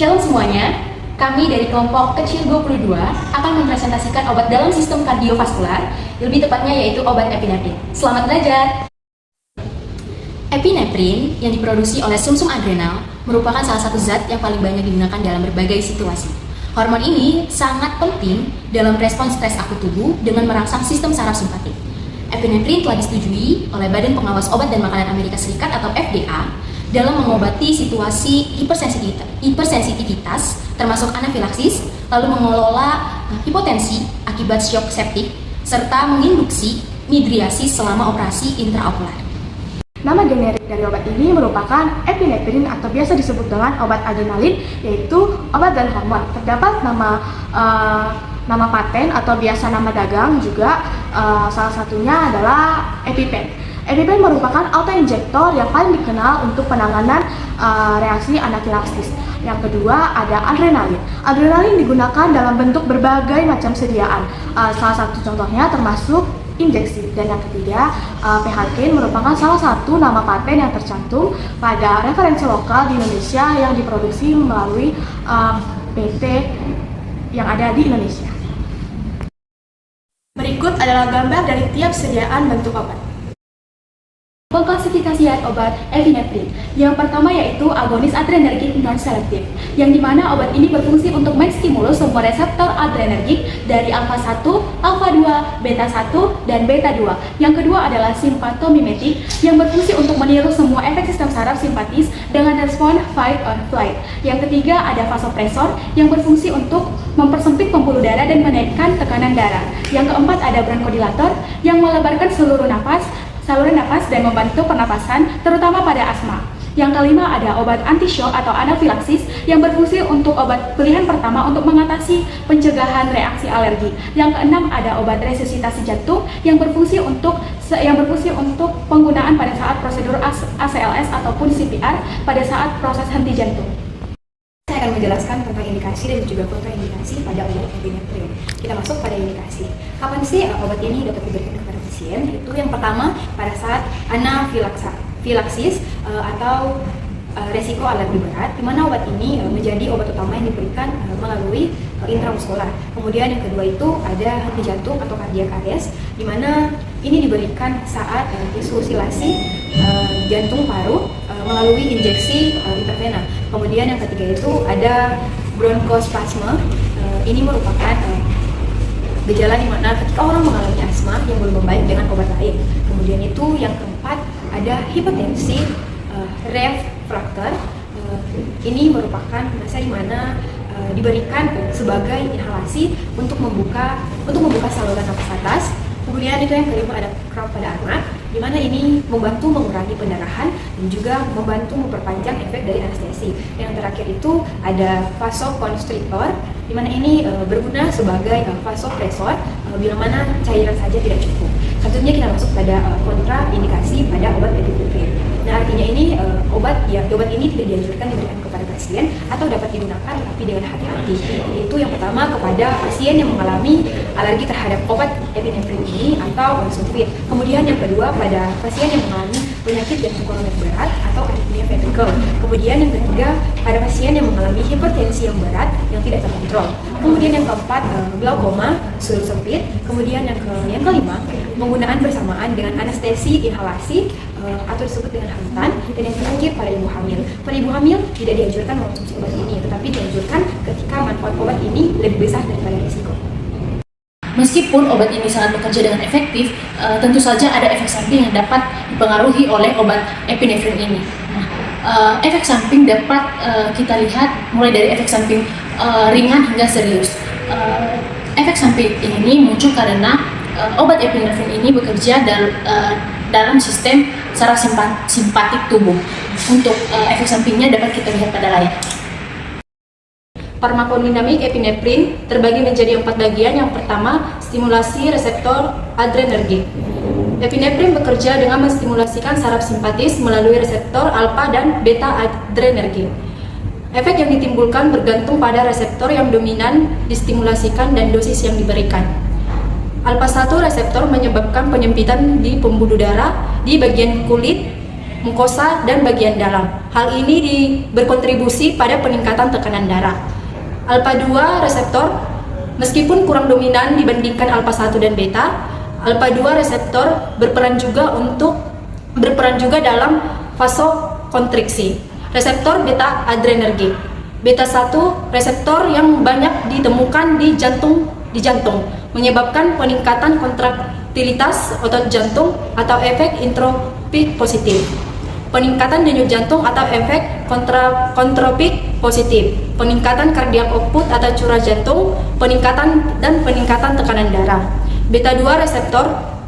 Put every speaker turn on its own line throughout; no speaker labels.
Shalom semuanya, kami dari kelompok kecil 22 akan mempresentasikan obat dalam sistem kardiovaskular, lebih tepatnya yaitu obat epinefrin. Selamat belajar! Epinefrin yang diproduksi oleh sumsum adrenal merupakan salah satu zat yang paling banyak digunakan dalam berbagai situasi. Hormon ini sangat penting dalam respon stres akut tubuh dengan merangsang sistem saraf simpatik. Epinefrin telah disetujui oleh Badan Pengawas Obat dan Makanan Amerika Serikat atau FDA dalam mengobati situasi hipersensitivitas termasuk anafilaksis, lalu mengelola hipotensi akibat shock septik, serta menginduksi midriasis selama operasi intraokular.
Nama generik dari obat ini merupakan epinefrin atau biasa disebut dengan obat adrenalin, yaitu obat dan hormon. Terdapat nama paten atau biasa nama dagang juga, salah satunya adalah EpiPen. EpiPen merupakan autoinjektor yang paling dikenal untuk penanganan reaksi anafilaksis. Yang kedua ada adrenalin. Adrenalin digunakan dalam bentuk berbagai macam sediaan. Salah satu contohnya termasuk injeksi. Dan yang ketiga, PHK merupakan salah satu nama paten yang tercantum pada referensi lokal di Indonesia yang diproduksi melalui PT yang ada di Indonesia. Berikut adalah gambar dari tiap sediaan bentuk obat.
Pengklasifikasian obat epinefrin. Yang pertama yaitu agonis adrenergik non-selektif, yang dimana obat ini berfungsi untuk menstimulus semua reseptor adrenergik dari alfa 1, alfa 2, beta 1, dan beta 2. Yang kedua adalah simpatomimetik, yang berfungsi untuk meniru semua efek sistem saraf simpatis dengan respon fight or flight. Yang ketiga ada vasopresor, yang berfungsi untuk mempersempit pembuluh darah dan menaikkan tekanan darah. Yang keempat ada bronkodilator, yang melebarkan saluran nafas dan membantu pernapasan, terutama pada asma. Yang kelima ada obat anti-shock atau anafilaksis, yang berfungsi untuk obat pilihan pertama untuk mengatasi pencegahan reaksi alergi. Yang keenam ada obat resusitasi jantung, yang berfungsi untuk penggunaan pada saat prosedur ACLS ataupun CPR pada saat proses henti jantung.
Saya akan menjelaskan tentang indikasi dan juga kontraindikasi pada obat epinefrin. Kita masuk pada indikasi. Kapan sih obat ini dapat diberikan kepada pasien? Itu yang pertama pada saat anafilaksis atau resiko alergi berat, di mana obat ini menjadi obat utama yang diberikan melalui intramuskular. Kemudian yang kedua itu ada henti jantung atau cardiac arrest, di mana ini diberikan saat insusilasi jantung paru melalui injeksi intravena. Kemudian yang ketiga itu ada bronkospasme. Ini merupakan gejala di mana ketika orang mengalami asma yang belum membaik dengan obat lain. Kemudian itu yang keempat ada hipotensi refraktor. Ini merupakan masa di mana diberikan sebagai inhalasi untuk membuka saluran nafas atas. Kemudian itu yang kelima ada kram pada anak, di mana ini membantu mengurangi pendarahan dan juga membantu memperpanjang efek dari anestesi. Yang terakhir itu ada vasokonstriktor, di mana ini berguna sebagai vasopresor bila mana cairan saja tidak cukup. Selanjutnya kita masuk pada kontraindikasi pada obat epinefrin. Nah, artinya ini obat ini tidak dianjurkan diberikan kepada pasien atau dapat digunakan tapi dengan hati-hati. Yaitu yang pertama kepada pasien yang mengalami alergi terhadap obat epinefrin ini atau sulfit. Kemudian yang kedua pada pasien yang mengalami penyakit jantung koroner berat atau aritmia ventrikel. Kemudian yang ketiga pada pasien yang mengalami hipertensi yang berat yang tidak terkontrol. Kemudian yang keempat glaukoma, sulur sempit. Kemudian yang kelima penggunaan bersamaan dengan anestesi inhalasi atau disebut dengan halutan. Dan yang terakhir pada ibu hamil. Pada ibu hamil tidak dianjurkan mengonsumsi obat ini, tetapi dianjurkan ketika manfaat obat ini lebih besar daripada risiko.
Meskipun obat ini sangat bekerja dengan efektif, tentu saja ada efek samping yang dapat dipengaruhi oleh obat epinefrin ini. Efek samping dapat kita lihat mulai dari efek samping ringan hingga serius. Efek samping ini muncul karena obat epinefrin ini bekerja dalam sistem saraf simpatik tubuh. Untuk efek sampingnya dapat kita lihat pada layar. Farmakodinamik epinefrin terbagi menjadi 4 bagian. Yang pertama, stimulasi reseptor adrenergik. Epinefrin bekerja dengan menstimulasikan saraf simpatis melalui reseptor alfa dan beta adrenergik. Efek yang ditimbulkan bergantung pada reseptor yang dominan distimulasikan dan dosis yang diberikan. Alfa 1 reseptor menyebabkan penyempitan di pembuluh darah di bagian kulit
mukosa, dan bagian dalam. Hal ini berkontribusi pada peningkatan tekanan darah. Alpha 2 reseptor meskipun kurang dominan dibandingkan alpha 1 dan beta, alpha 2 reseptor berperan juga dalam vasokonstriksi. Reseptor beta adrenergik. Beta 1 reseptor yang banyak ditemukan di jantung menyebabkan peningkatan kontraktilitas otot jantung atau efek intropik positif. Peningkatan denyut jantung atau efek kontropik positif, peningkatan kardiak output atau curah jantung, peningkatan tekanan darah. Beta 2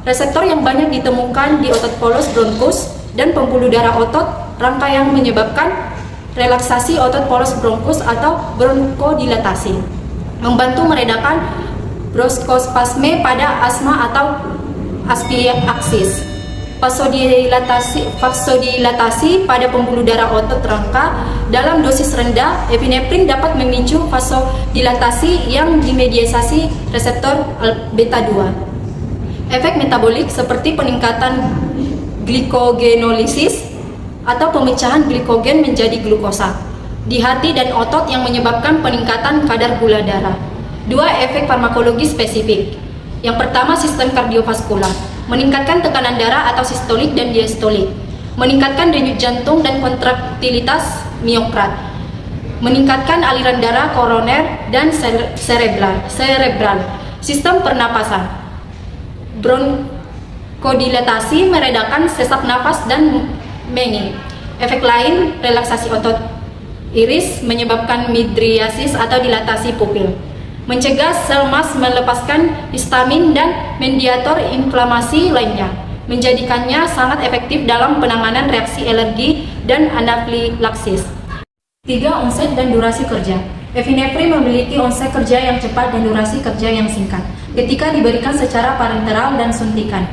reseptor yang banyak ditemukan di otot polus bronkus dan pembuluh darah otot rangka yang menyebabkan relaksasi otot polus bronkus atau bronkodilatasi, membantu meredakan bronkospasme pada asma atau aspiaksis. Vasodilatasi pada pembuluh darah otot rangka dalam dosis rendah, epinefrin dapat memicu vasodilatasi yang dimediasi reseptor beta 2. Efek metabolik seperti peningkatan glikogenolisis atau pemecahan glikogen menjadi glukosa di hati dan otot yang menyebabkan peningkatan kadar gula darah. 2 efek farmakologis spesifik. Yang pertama, sistem kardiovaskular, meningkatkan tekanan darah atau sistolik dan diastolik, meningkatkan denyut jantung dan kontraktilitas miokard, meningkatkan aliran darah koroner dan cerebral, sistem pernapasan, bronkodilatasi, meredakan sesak nafas dan menge. Efek lain, relaksasi otot iris, menyebabkan midriasis atau dilatasi pupil, mencegah sel emas melepaskan histamin dan mediator inflamasi lainnya, menjadikannya sangat efektif dalam penanganan reaksi alergi dan anafilaksis. 3. Onset dan durasi kerja. Epinefrin memiliki onset kerja yang cepat dan durasi kerja yang singkat ketika diberikan secara parenteral dan suntikan.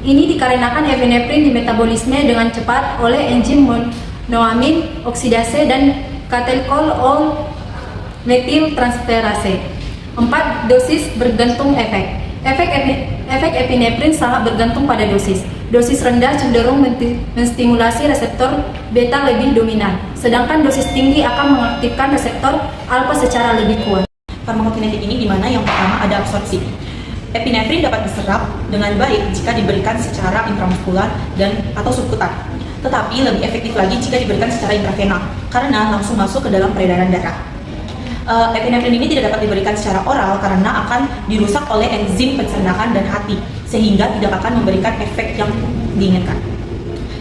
Ini dikarenakan epinefrin dimetabolisme dengan cepat oleh enzim monoamin oksidase dan katalkol metil transferase. 4. Dosis bergantung efek. Efek epinefrin sangat bergantung pada dosis. Dosis rendah cenderung menstimulasi reseptor beta lebih dominan, sedangkan dosis tinggi akan mengaktifkan reseptor alfa secara lebih kuat.
Farmakokinetik ini di mana yang pertama ada absorpsi. Epinefrin dapat diserap dengan baik jika diberikan secara intramuskular dan atau subkutan. Tetapi lebih efektif lagi jika diberikan secara intravena karena langsung masuk ke dalam peredaran darah. Epinefrin ini tidak dapat diberikan secara oral karena akan dirusak oleh enzim pencernakan dan hati, sehingga tidak akan memberikan efek yang diinginkan.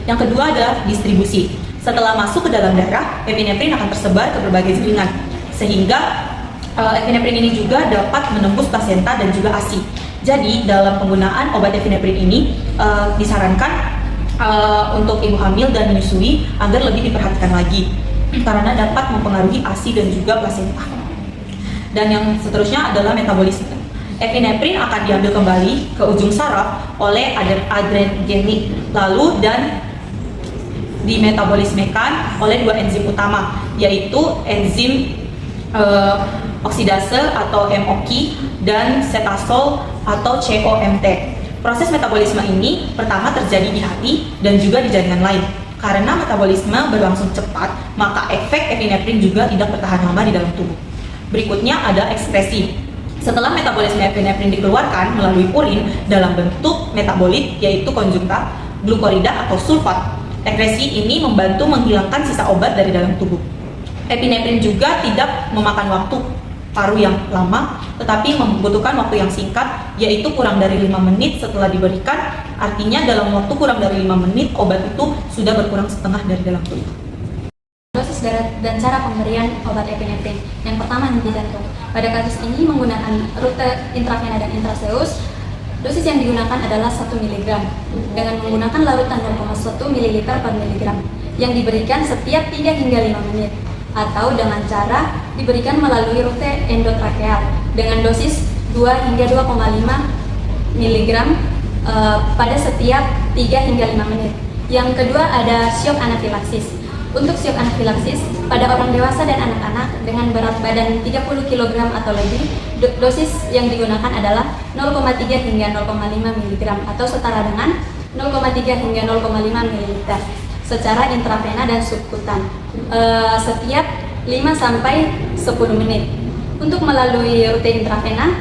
Yang kedua adalah distribusi. Setelah masuk ke dalam darah, epinefrin akan tersebar ke berbagai jaringan, sehingga epinefrin ini juga dapat menembus plasenta dan juga ASI. Jadi dalam penggunaan obat epinefrin ini disarankan untuk ibu hamil dan menyusui agar lebih diperhatikan lagi karena dapat mempengaruhi ASI dan juga plasenta. Dan yang seterusnya adalah metabolisme. Epinefrin akan diambil kembali ke ujung saraf oleh adrenergic lalu dan dimetabolismekan oleh 2 enzim utama, yaitu enzim oksidase atau MOK dan cetasol atau COMT. Proses metabolisme ini pertama terjadi di hati dan juga di jaringan lain. Karena metabolisme berlangsung cepat, maka efek epinefrin juga tidak bertahan lama di dalam tubuh. Berikutnya ada ekskresi. Setelah metabolisme epinefrin dikeluarkan melalui urin dalam bentuk metabolit, yaitu konjugta, glukorida atau sulfat, ekskresi ini membantu menghilangkan sisa obat dari dalam tubuh. Epinefrin juga tidak memakan waktu paru yang lama, tetapi membutuhkan waktu yang singkat, yaitu kurang dari 5 menit setelah diberikan. Artinya dalam waktu kurang dari 5 menit, obat itu sudah berkurang setengah dari dalam tubuh.
Dosis dan cara pemberian obat epinefrin. Yang pertama, henti jantung. Pada kasus ini menggunakan rute intravena dan intraseus. Dosis yang digunakan adalah 1 mg dengan menggunakan larutan 0,1 ml per miligram yang diberikan setiap 3 hingga 5 menit atau dengan cara diberikan melalui rute endotrakeal dengan dosis 2 hingga 2,5 mg pada setiap 3 hingga 5 menit. Yang kedua ada syok anafilaksis. Untuk syok anafilaksis pada orang dewasa dan anak-anak dengan berat badan 30 kg atau lebih, dosis yang digunakan adalah 0,3 hingga 0,5 mg atau setara dengan 0,3 hingga 0,5 ml. secara intravena dan subkutan setiap 5-10 menit. Untuk melalui rute intravena,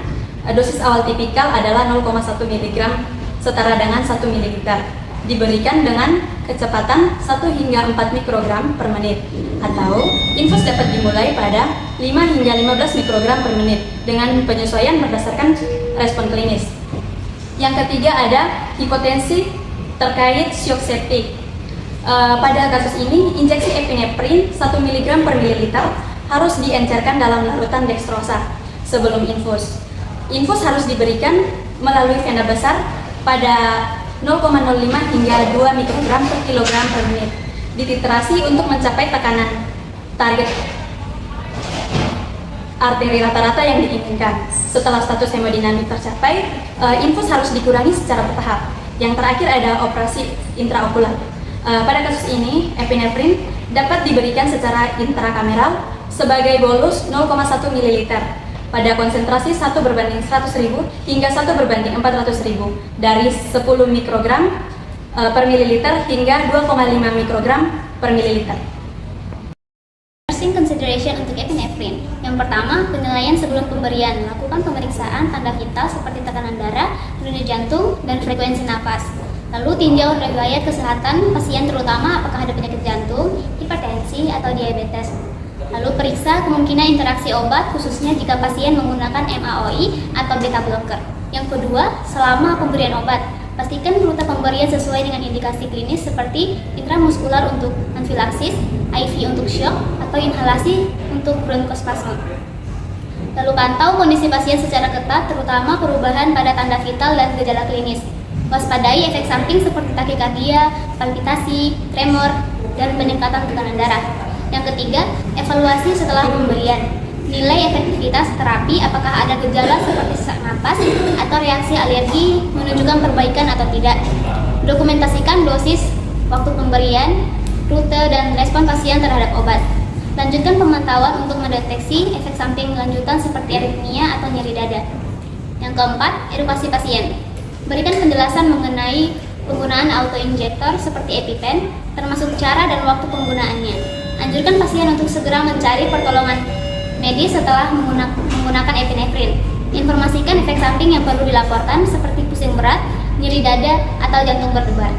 dosis awal tipikal adalah 0,1 mg setara dengan 1 ml. Diberikan dengan kecepatan 1 hingga 4 mikrogram per menit, atau infus dapat dimulai pada 5 hingga 15 mikrogram per menit dengan penyesuaian berdasarkan respon klinis. Yang ketiga ada hipotensi terkait shock septic. Pada kasus ini, injeksi epinefrin 1 mg per mililiter harus diencerkan dalam larutan dextrosa sebelum infus. Infus harus diberikan melalui vena besar pada 0,05 hingga 2 mikrogram per kilogram per menit. Dititrasi untuk mencapai tekanan target arteri rata-rata yang diinginkan. Setelah status hemodinamik tercapai, infus harus dikurangi secara bertahap. Yang terakhir ada operasi intraokular. Pada kasus ini, epinefrin dapat diberikan secara intrakameral sebagai bolus 0,1 ml pada konsentrasi 1/100.000 hingga 1/400.000 dari 10 mikrogram per mililiter hingga 2,5 mikrogram per mililiter.
Nursing consideration untuk epinefrin. Yang pertama, penilaian sebelum pemberian. Lakukan pemeriksaan tanda vital seperti tekanan darah, denyut jantung, dan frekuensi nafas. Lalu tinjau riwayat kesehatan pasien, terutama apakah ada penyakit jantung, hipertensi, atau diabetes. Lalu periksa kemungkinan interaksi obat, khususnya jika pasien menggunakan MAOI atau beta blocker. Yang kedua, selama pemberian obat, pastikan rute pemberian sesuai dengan indikasi klinis seperti intramuskular untuk anfilaksis, IV untuk shock, atau inhalasi untuk bronkospasme. Lalu pantau kondisi pasien secara ketat, terutama perubahan pada tanda vital dan gejala klinis. Waspadai efek samping seperti takikardia, palpitasi, tremor, dan peningkatan tekanan darah. Yang ketiga, evaluasi setelah pemberian. Nilai efektivitas terapi, apakah ada gejala seperti sesak napas atau reaksi alergi menunjukkan perbaikan atau tidak. Dokumentasikan dosis, waktu pemberian, rute, dan respon pasien terhadap obat. Lanjutkan pemantauan untuk mendeteksi efek samping lanjutan seperti aritmia atau nyeri dada. Yang keempat, edukasi pasien. Berikan penjelasan mengenai penggunaan autoinjektor seperti EpiPen, termasuk cara dan waktu penggunaannya. Anjurkan pasien untuk segera mencari pertolongan medis setelah menggunakan epinefrin. Informasikan efek samping yang perlu dilaporkan seperti pusing berat, nyeri dada, atau jantung berdebar.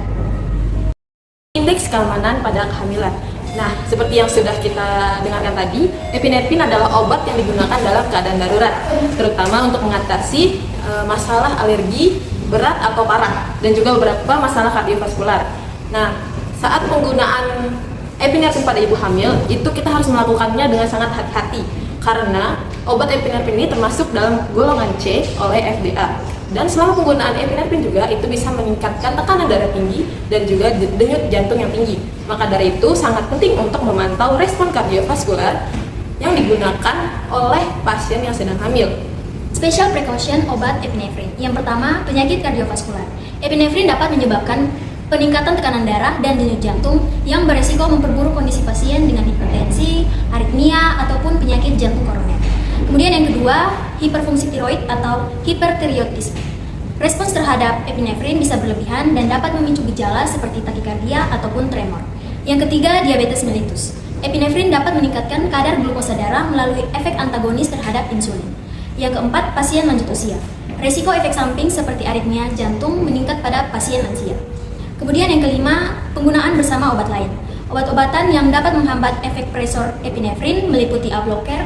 Indeks keamanan pada kehamilan. Nah, seperti yang sudah kita dengarkan tadi, epinefrin adalah obat yang digunakan dalam keadaan darurat, terutama untuk mengatasi masalah alergi berat atau parah, dan juga beberapa masalah kardiovaskular. Nah, saat penggunaan epinefrin pada ibu hamil, itu kita harus melakukannya dengan sangat hati-hati, karena obat epinefrin ini termasuk dalam golongan C oleh FDA. Dan selama penggunaan epinefrin juga itu bisa meningkatkan tekanan darah tinggi dan juga denyut jantung yang tinggi. Maka dari itu sangat penting untuk memantau respon kardiovaskular yang digunakan oleh pasien yang sedang hamil.
Special precaution obat epinefrin. Yang pertama, penyakit kardiovaskular. Epinefrin dapat menyebabkan peningkatan tekanan darah dan denyut jantung yang beresiko memperburuk kondisi pasien dengan hipertensi, aritmia, ataupun penyakit jantung koroner. Kemudian yang kedua, hiperfungsi tiroid atau hipertiroidisme. Respons terhadap epinefrin bisa berlebihan dan dapat memicu gejala seperti takikardia ataupun tremor. Yang ketiga, diabetes mellitus. Epinefrin dapat meningkatkan kadar glukosa darah melalui efek antagonis terhadap insulin. Yang keempat, pasien lanjut usia. Resiko efek samping seperti aritmia jantung meningkat pada pasien lansia. Kemudian yang kelima, penggunaan bersama obat lain. Obat-obatan yang dapat menghambat efek presor epinefrin meliputi A blocker,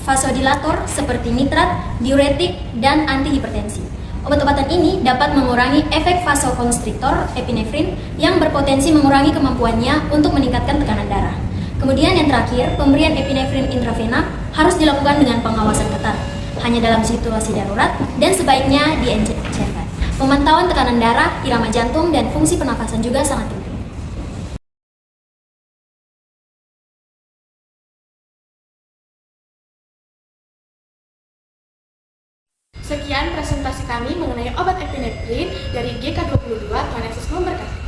vasodilator seperti nitrat, diuretik, dan antihipertensi. Obat-obatan ini dapat mengurangi efek vasokonstriktor epinefrin yang berpotensi mengurangi kemampuannya untuk meningkatkan tekanan darah. Kemudian yang terakhir, pemberian epinefrin intravena harus dilakukan dengan pengawasan ketat, hanya dalam situasi darurat dan sebaiknya diencerkan. Pemantauan tekanan darah, irama jantung, dan fungsi pernafasan juga sangat penting.
Sekian presentasi kami mengenai obat epinefrin dari GK22. Tuhan Yesus memberkati.